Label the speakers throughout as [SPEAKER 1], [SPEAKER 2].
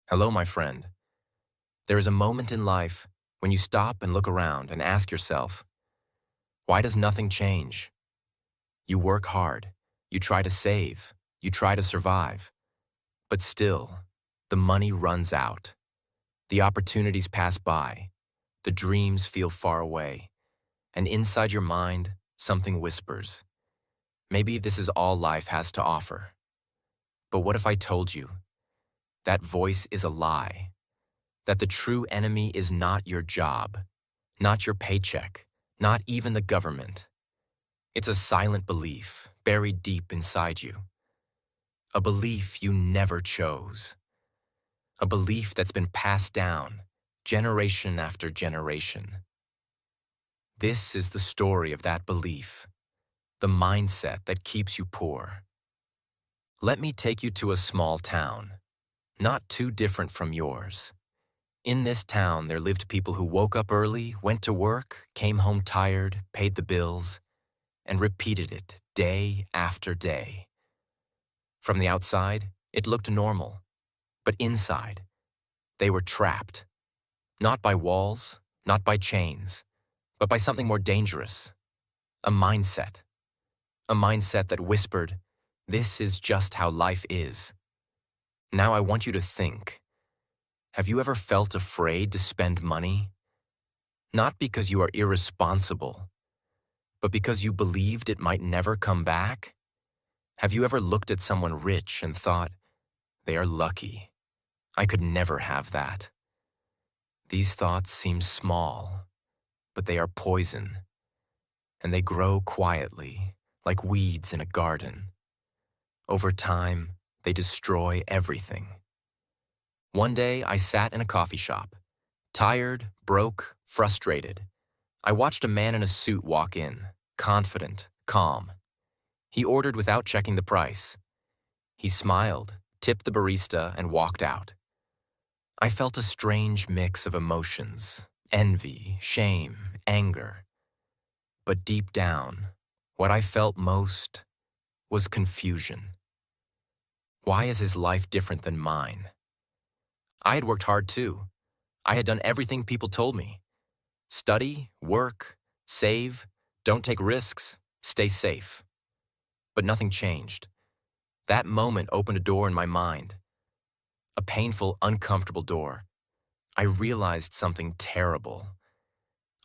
[SPEAKER 1] Hello, my friend. There is a moment in life when you stop and look around and ask yourself, why does nothing change? You work hard, you try to save, you try to survive, but still, the money runs out. The opportunities pass by, the dreams feel far away, and inside your mind, something whispers. Maybe this is all life has to offer. But what if I told you that voice is a lie? That the true enemy is not your job, not your paycheck, not even the government. It's a silent belief buried deep inside you. A belief you never chose. A belief that's been passed down generation after generation. This is the story of that belief, the mindset that keeps you poor. Let me take you to a small town, not too different from yours. In this town, there lived people who woke up early, went to work, came home tired, paid the bills, and repeated it day after day. From the outside, it looked normal, but inside, they were trapped. Not by walls, not by chains, but by something more dangerous. A mindset. A mindset that whispered, "This is just how life is." Now I want you to think. Have you ever felt afraid to spend money? Not because you are irresponsible, but because you believed it might never come back? Have you ever looked at someone rich and thought, they are lucky. I could never have that. These thoughts seem small, but they are poison, and they grow quietly, like weeds in a garden. Over time, they destroy everything. One day, I sat in a coffee shop. Tired, broke, frustrated. I watched a man in a suit walk in, confident, calm. He ordered without checking the price. He smiled, tipped the barista, and walked out. I felt a strange mix of emotions, envy, shame, anger. But deep down, what I felt most was confusion. Why is his life different than mine? I had worked hard too. I had done everything people told me. Study, work, save, don't take risks, stay safe. But nothing changed. That moment opened a door in my mind. A painful, uncomfortable door. I realized something terrible.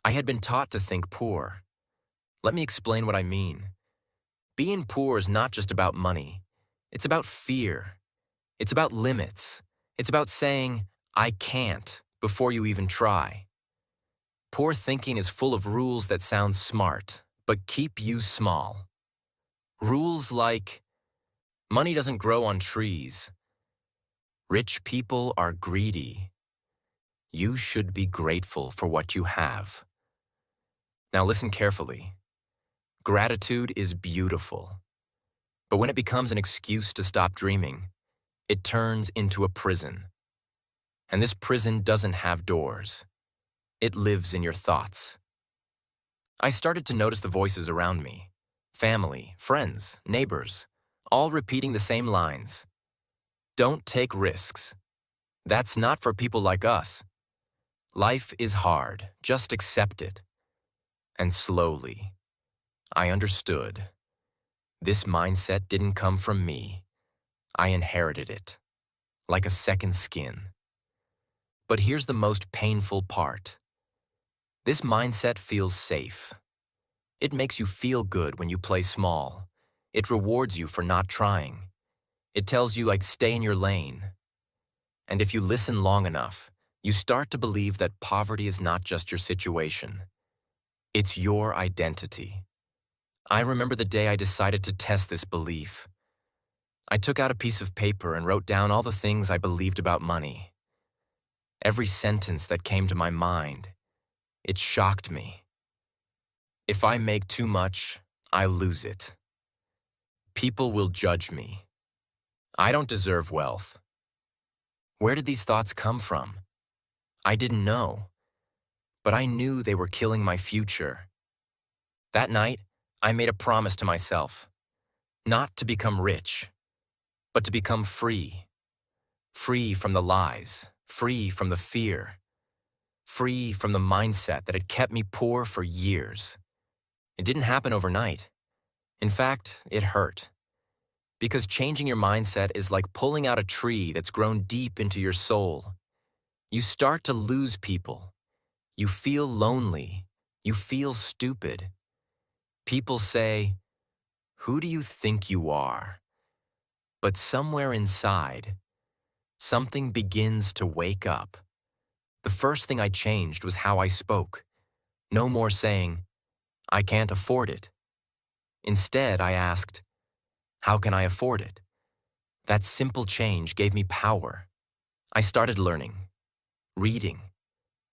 [SPEAKER 1] I had been taught to think poor. Let me explain what I mean. Being poor is not just about money. It's about fear. It's about limits. It's about saying, I can't, before you even try. Poor thinking is full of rules that sound smart, but keep you small. Rules like, money doesn't grow on trees. Rich people are greedy. You should be grateful for what you have. Now listen carefully. Gratitude is beautiful. But when it becomes an excuse to stop dreaming, it turns into a prison. And this prison doesn't have doors. It lives in your thoughts. I started to notice the voices around me. Family, friends, neighbors, all repeating the same lines. Don't take risks. That's not for people like us. Life is hard. Just accept it. And slowly, I understood. This mindset didn't come from me. I inherited it, like a second skin. But here's the most painful part. This mindset feels safe. It makes you feel good when you play small. It rewards you for not trying. It tells you, like, stay in your lane. And if you listen long enough, you start to believe that poverty is not just your situation. It's your identity. I remember the day I decided to test this belief. I took out a piece of paper and wrote down all the things I believed about money. Every sentence that came to my mind, it shocked me. If I make too much, I lose it. People will judge me. I don't deserve wealth. Where did these thoughts come from? I didn't know, but I knew they were killing my future. That night, I made a promise to myself, not to become rich, but to become free. Free from the lies, free from the fear, free from the mindset that had kept me poor for years. It didn't happen overnight. In fact, it hurt. Because changing your mindset is like pulling out a tree that's grown deep into your soul. You start to lose people. You feel lonely. You feel stupid. People say, "Who do you think you are?" But somewhere inside, something begins to wake up. The first thing I changed was how I spoke. No more saying, "I can't afford it." Instead, I asked, "How can I afford it?" That simple change gave me power. I started learning, reading,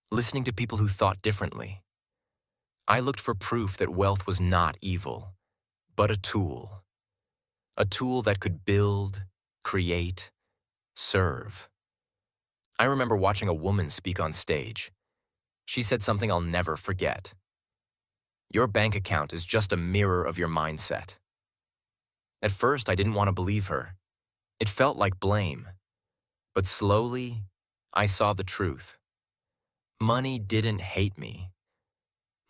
[SPEAKER 1] listening to people who thought differently. I looked for proof that wealth was not evil, but a tool. A tool that could build, create, serve. I remember watching a woman speak on stage. She said something I'll never forget. Your bank account is just a mirror of your mindset. At first, I didn't want to believe her. It felt like blame. But slowly, I saw the truth. Money didn't hate me.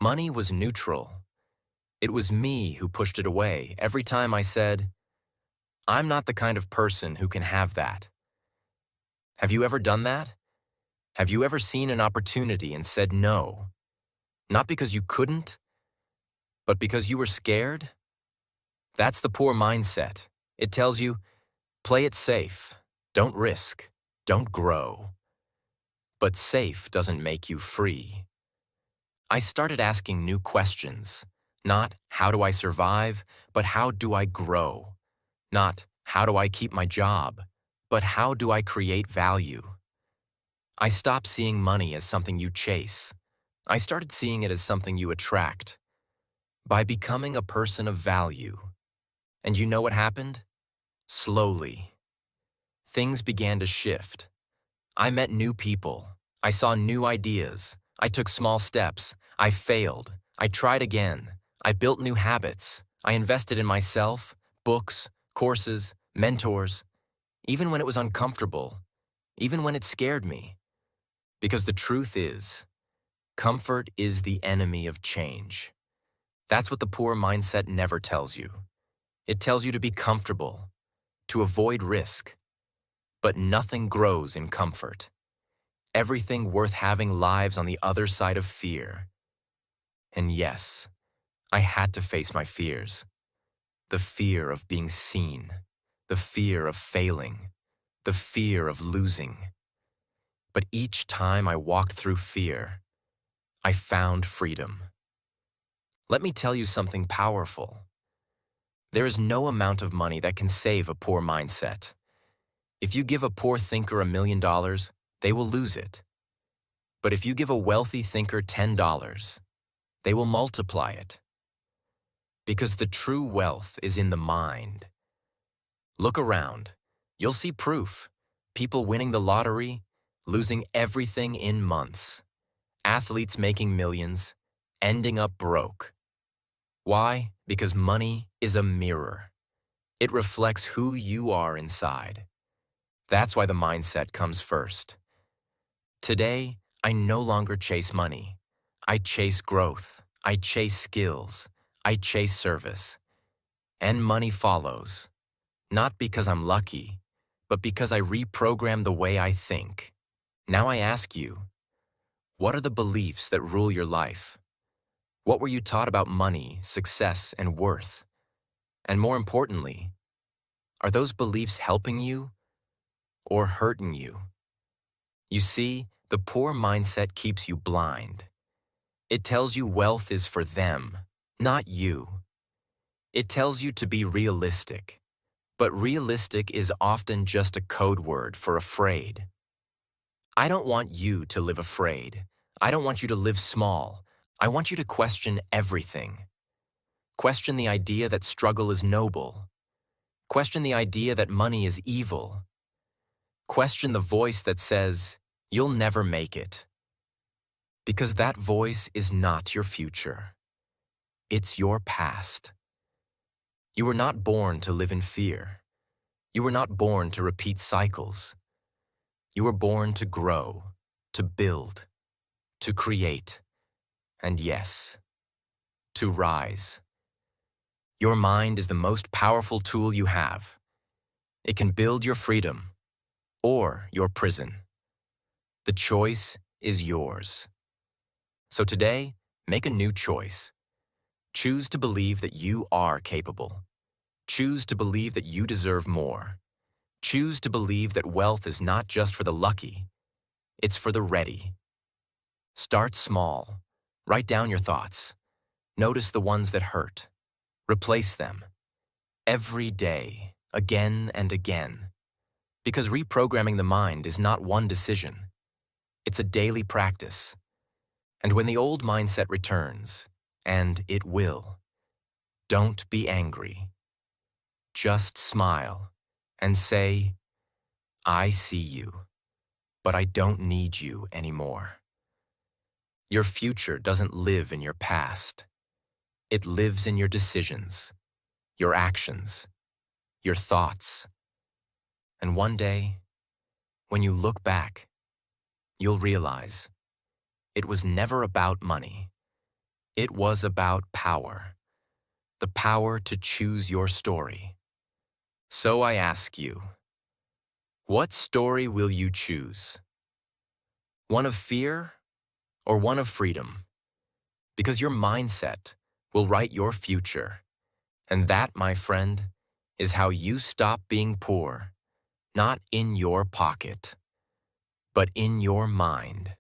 [SPEAKER 1] Money was neutral. It was me who pushed it away every time I said, "I'm not the kind of person who can have that." Have you ever done that? Have you ever seen an opportunity and said no? Not because you couldn't, but because you were scared? That's the poor mindset. It tells you, play it safe, don't risk, don't grow. But safe doesn't make you free. I started asking new questions. Not how do I survive, but how do I grow? Not how do I keep my job, but how do I create value? I stopped seeing money as something you chase. I started seeing it as something you attract. By becoming a person of value. And you know what happened? Slowly. Things began to shift. I met new people. I saw new ideas. I took small steps. I failed. I tried again. I built new habits. I invested in myself, books, courses, mentors, even when it was uncomfortable, even when it scared me. Because the truth is, comfort is the enemy of change. That's what the poor mindset never tells you. It tells you to be comfortable, to avoid risk. But nothing grows in comfort. Everything worth having lives on the other side of fear. And yes, I had to face my fears. The fear of being seen, the fear of failing, the fear of losing. But each time I walked through fear, I found freedom. Let me tell you something powerful. There is no amount of money that can save a poor mindset. If you give a poor thinker $1 million, they will lose it. But if you give a wealthy thinker $10, they will multiply it. Because the true wealth is in the mind. Look around. You'll see proof. People winning the lottery, losing everything in months. Athletes making millions, ending up broke. Why? Because money is a mirror. It reflects who you are inside. That's why the mindset comes first. Today, I no longer chase money. I chase growth. I chase skills. I chase service. And money follows. Not because I'm lucky, but because I reprogram the way I think. Now I ask you, what are the beliefs that rule your life? What were you taught about money, success, and worth? And more importantly, are those beliefs helping you or hurting you? You see, the poor mindset keeps you blind. It tells you wealth is for them, not you. It tells you to be realistic. But realistic is often just a code word for afraid. I don't want you to live afraid. I don't want you to live small. I want you to question everything. Question the idea that struggle is noble. Question the idea that money is evil. Question the voice that says, you'll never make it. Because that voice is not your future. It's your past. You were not born to live in fear. You were not born to repeat cycles. You were born to grow, to build, to create, and yes, to rise. Your mind is the most powerful tool you have. It can build your freedom or your prison. The choice is yours. So today, make a new choice. Choose to believe that you are capable. Choose to believe that you deserve more. Choose to believe that wealth is not just for the lucky, it's for the ready. Start small. Write down your thoughts. Notice the ones that hurt. Replace them. Every day, again and again. Because reprogramming the mind is not one decision. It's a daily practice. And when the old mindset returns, and it will, don't be angry. Just smile and say, I see you, but I don't need you anymore. Your future doesn't live in your past. It lives in your decisions, your actions, your thoughts. And one day, when you look back, you'll realize it was never about money. It was about power, the power to choose your story. So I ask you, what story will you choose? One of fear or one of freedom? Because your mindset will write your future. And that, my friend, is how you stop being poor, not in your pocket, but in your mind.